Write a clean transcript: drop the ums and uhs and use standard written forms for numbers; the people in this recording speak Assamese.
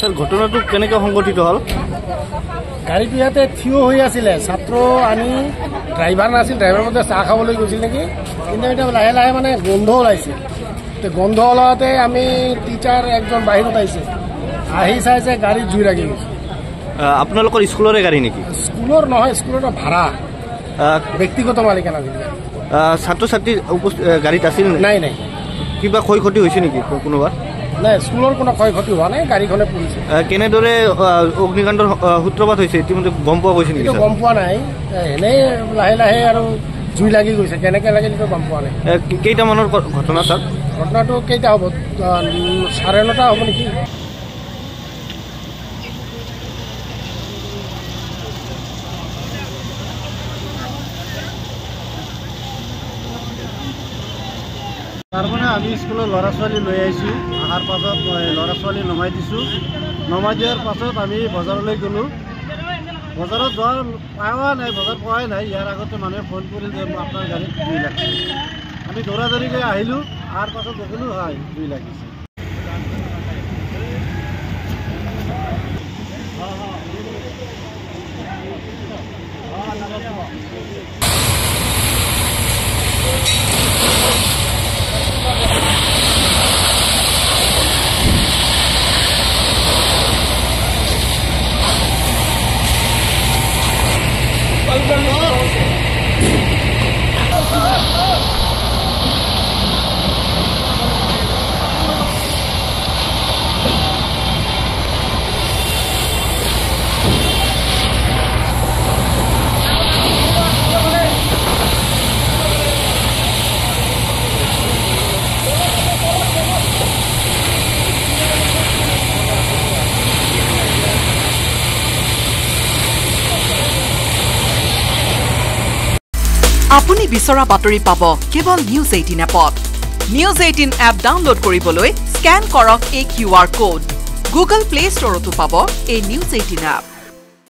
স্যাৰ ঘটনাটো কেনেকৈ সংঘটিত হল? গাড়ীটো ইয়াতে থিয় হৈ আছিলে, ছাত্ৰ আনি ড্ৰাইভাৰ নাছিল, ড্ৰাইভাৰ মতে চাহ খাবলৈ গৈছিল নেকি, কিন্তু এতিয়া লাহে লাহে মানে গন্ধ ওলাইছে। গন্ধ ওলাওঁতে আমি টিচাৰ একজন বাহিৰত আহিছে, আহি চাইছে গাড়ীত জুই লাগি গৈছে। আপোনালোকৰ স্কুলৰে গাড়ী নেকি? স্কুলৰ নহয়, স্কুলৰ ভাড়া, ব্যক্তিগত মালিকানা। ছাত্ৰ ছাত্ৰী গাড়ীত আছিল? নাই নাই। কিবা ক্ষয় ক্ষতি হৈছে নেকি কোনোবা? নাই, স্কুলৰ কোনো ক্ষয় ক্ষতি হোৱা নাই, গাড়ীখনে পুলিছে। কেনেদৰে অগ্নিকাণ্ডৰ সূত্ৰপাত হৈছে ইতিমধ্যে গম পোৱা গৈছে নেকি? গম পোৱা নাই, এনেই লাহে লাহে আৰু জুই লাগি গৈছে, কেনেকৈ লাগিল গম পোৱা নাই। কেইটামানৰ ঘটনা ছাৰ? ঘটনাটো কেইটা হ'ব, 9:30 হ'ব নেকি। তাৰমানে আমি স্কুলৰ ল'ৰা ছোৱালী লৈ আহিছোঁ, অহাৰ পাছত ল'ৰা ছোৱালী নমাই দিছোঁ। নমাই দিয়াৰ পাছত আমি বজাৰলৈ গ'লোঁ। বজাৰত যোৱাৰ পোৱা নাই, বজাৰ পোৱাই নাই। ইয়াৰ আগতে মানুহে ফোন কৰিল যে আপোনাৰ গাড়ীত জুই লাগিছে। আমি দৌৰা দৌৰিকৈ আহিলোঁ, অহাৰ পাছত দেখিলোঁ হয় জুই লাগিছে। আপুনি বিচৰা বাতৰি পাব কেৱল নিউজ 18 এপত। নিউজ 18 এপ ডাউনলোড কৰিবলৈ স্কেন কৰক এই QR কোড। গুগল প্লে ষ্টৰতো পাব এই নিউজ 18 এপ।